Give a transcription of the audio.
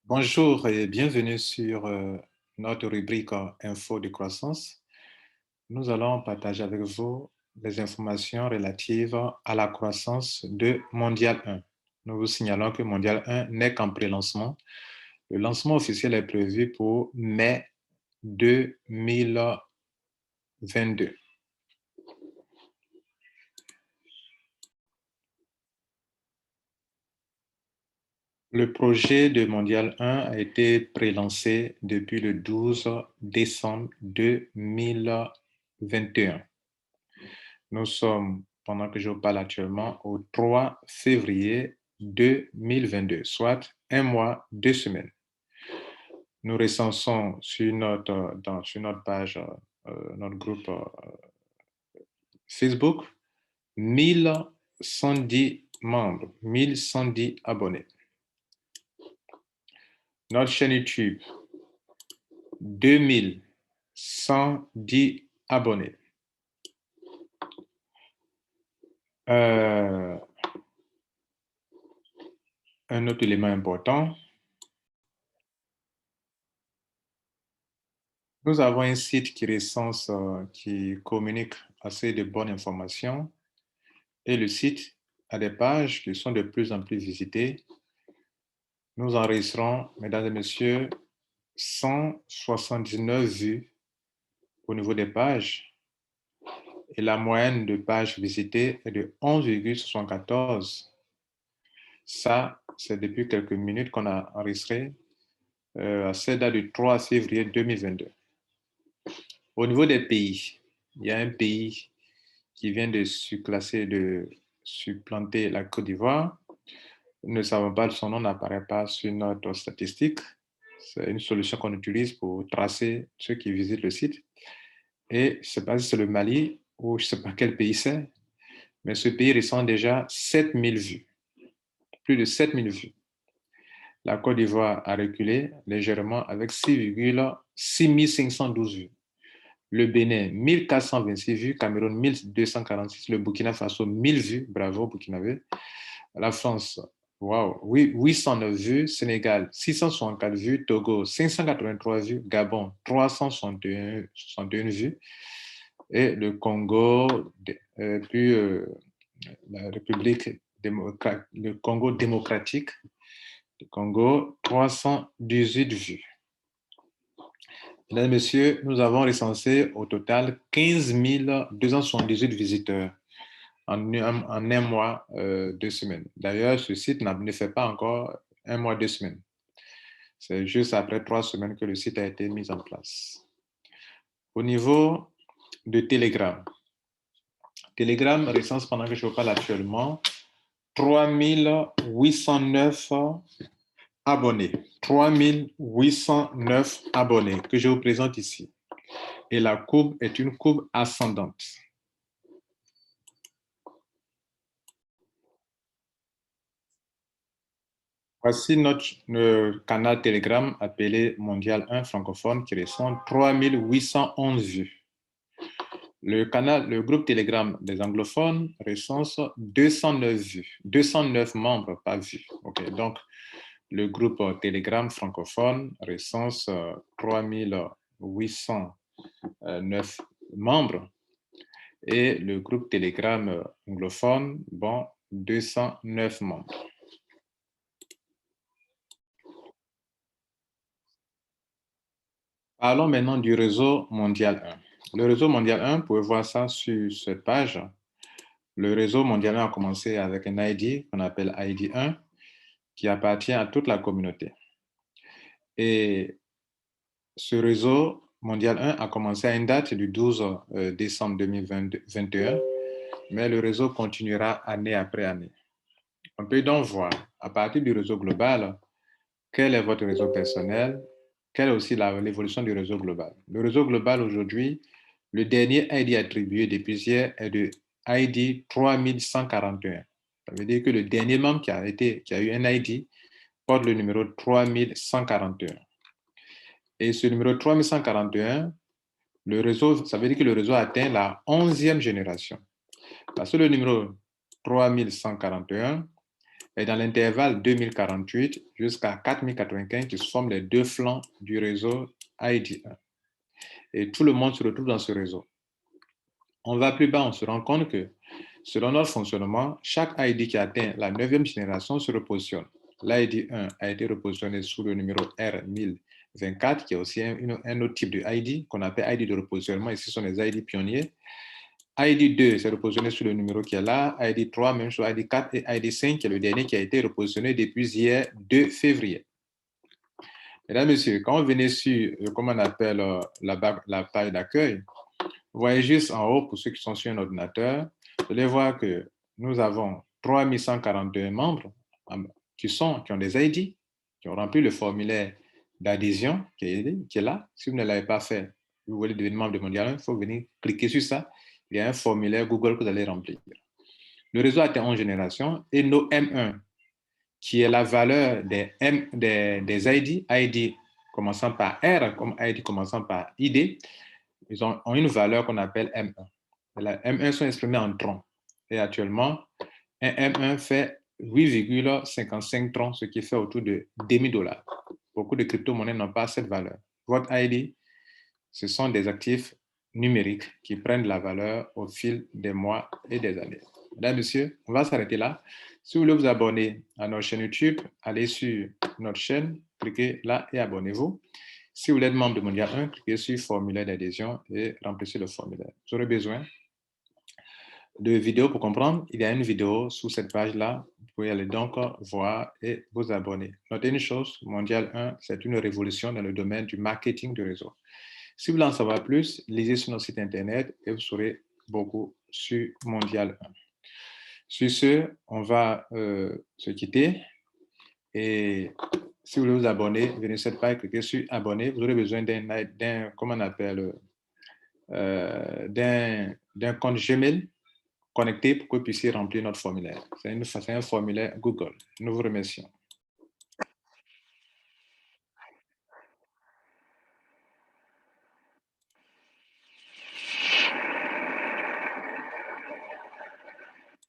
Bonjour et bienvenue sur notre rubrique Info de croissance. Nous allons partager avec vous les informations relatives à la croissance de Mondial 1. Nous vous signalons que Mondial 1 n'est qu'en pré-lancement. Le lancement officiel est prévu pour mai 2022. Le projet de Mondial 1 a été pré-lancé depuis le 12 décembre 2021. Nous sommes, pendant que je vous parle actuellement, au 3 février 2022, soit un mois, 2 semaines. Nous recensons sur notre page, notre groupe Facebook, 1110 membres, 1110 abonnés. Notre chaîne YouTube, 2110 abonnés. Un autre élément important, nous avons un site qui recense, qui communique assez de bonnes informations et le site a des pages qui sont de plus en plus visitées. Nous enregistrons, mesdames et messieurs, 179 vues au niveau des pages et la moyenne de pages visitées est de 11,74. Ça, c'est depuis quelques minutes qu'on a enregistré à cette date du 3 février 2022. Au niveau des pays, il y a un pays qui vient de surclasser, de supplanter la Côte d'Ivoire. Nous ne savons pas, son nom n'apparaît pas sur notre statistique. C'est une solution qu'on utilise pour tracer ceux qui visitent le site. Et je ne sais pas si c'est le Mali ou je ne sais pas quel pays c'est, mais ce pays ressent déjà 7000 vues, plus de 7000 vues. La Côte d'Ivoire a reculé légèrement avec 6512 vues. Le Bénin, 1426 vues. Cameroun, 1246. Le Burkina Faso, 1000 vues. Bravo, Burkinabé. La France, wow, oui, 809 vues. Sénégal, 664 vues. Togo, 583 vues. Gabon, 361 vues. Et le Congo, puis la République le Congo démocratique, le Congo, 318 vues. Mesdames et messieurs, nous avons recensé au total 15 278 visiteurs en un mois, 2 semaines. D'ailleurs, ce site ne fait pas encore un mois, 2 semaines. C'est juste après 3 semaines que le site a été mis en place. Au niveau de Telegram, Telegram recense, pendant que je vous parle actuellement, 3809 abonnés. 3809 abonnés que je vous présente ici. Et la courbe est une courbe ascendante. Voici notre canal Telegram appelé Mondial 1 francophone qui reçoit 3811 vues. Le groupe Telegram des anglophones recense 209 vues, 209 membres, pas vues. Okay, donc, le groupe Telegram francophone recense 3809 membres et le groupe Telegram anglophone, bon, 209 membres. Parlons maintenant du réseau mondial 1. Le réseau mondial 1, vous pouvez voir ça sur cette page. Le réseau mondial 1 a commencé avec un ID qu'on appelle ID 1 qui appartient à toute la communauté. Et ce réseau mondial 1 a commencé à une date du 12 décembre 2021, mais le réseau continuera année après année. On peut donc voir, à partir du réseau global, quel est votre réseau personnel, quelle est aussi l'évolution du réseau global. Le réseau global aujourd'hui, le dernier ID attribué depuis hier est de ID 3141. Ça veut dire que le dernier membre qui a eu un ID porte le numéro 3141. Et ce numéro 3141, le réseau, ça veut dire que le réseau atteint la 11e génération. Parce que le numéro 3141 et dans l'intervalle 2048 jusqu'à 4095 qui forment les deux flancs du réseau ID1. Et tout le monde se retrouve dans ce réseau. On va plus bas, on se rend compte que selon notre fonctionnement, chaque ID qui atteint la 9e génération se repositionne. L'ID 1 a été repositionné sous le numéro R1024, qui est aussi un autre type de ID qu'on appelle ID de repositionnement. Ici, ce sont les ID pionniers. ID 2 s'est repositionné sur le numéro qui est là. ID 3, même chose. ID 4 et ID 5, qui est le dernier qui a été repositionné depuis hier, 2 février. Mesdames, Messieurs, quand vous venez sur, comment on appelle la page d'accueil, vous voyez juste en haut, pour ceux qui sont sur un ordinateur, vous allez voir que nous avons 3142 membres qui ont des ID, qui ont rempli le formulaire d'adhésion qui est là. Si vous ne l'avez pas fait, vous voulez devenir membre de Mondial 1, il faut venir cliquer sur ça. Il y a un formulaire Google que vous allez remplir. Le réseau atteint 11 générations et nos M1, qui est la valeur des ID, ID commençant par R comme ID commençant par ID, ils ont une valeur qu'on appelle M1. Les M1 sont exprimés en troncs. Et actuellement, un M1 fait 8,55 troncs, ce qui fait autour de $. Beaucoup de crypto-monnaies n'ont pas cette valeur. Votre ID, ce sont des actifs numériques qui prennent la valeur au fil des mois et des années. Mesdames, Messieurs, on va s'arrêter là. Si vous voulez vous abonner à notre chaîne YouTube, allez sur notre chaîne, cliquez là et abonnez-vous. Si vous êtes membre de Mondial 1, cliquez sur formulaire d'adhésion et remplissez le formulaire. Vous aurez besoin de vidéos pour comprendre. Il y a une vidéo sous cette page-là. Vous pouvez aller donc voir et vous abonner. Notez une chose, Mondial 1, c'est une révolution dans le domaine du marketing de réseau. Si vous voulez en savoir plus, lisez sur notre site internet et vous saurez beaucoup sur Mondial 1. Sur ce, on va se quitter. Et si vous voulez vous abonner, venez sur cette page, cliquez sur abonner. Vous aurez besoin d'un comment on appelle, d'un compte Gmail connecté pour que vous puissiez remplir notre formulaire. C'est un formulaire Google. Nous vous remercions.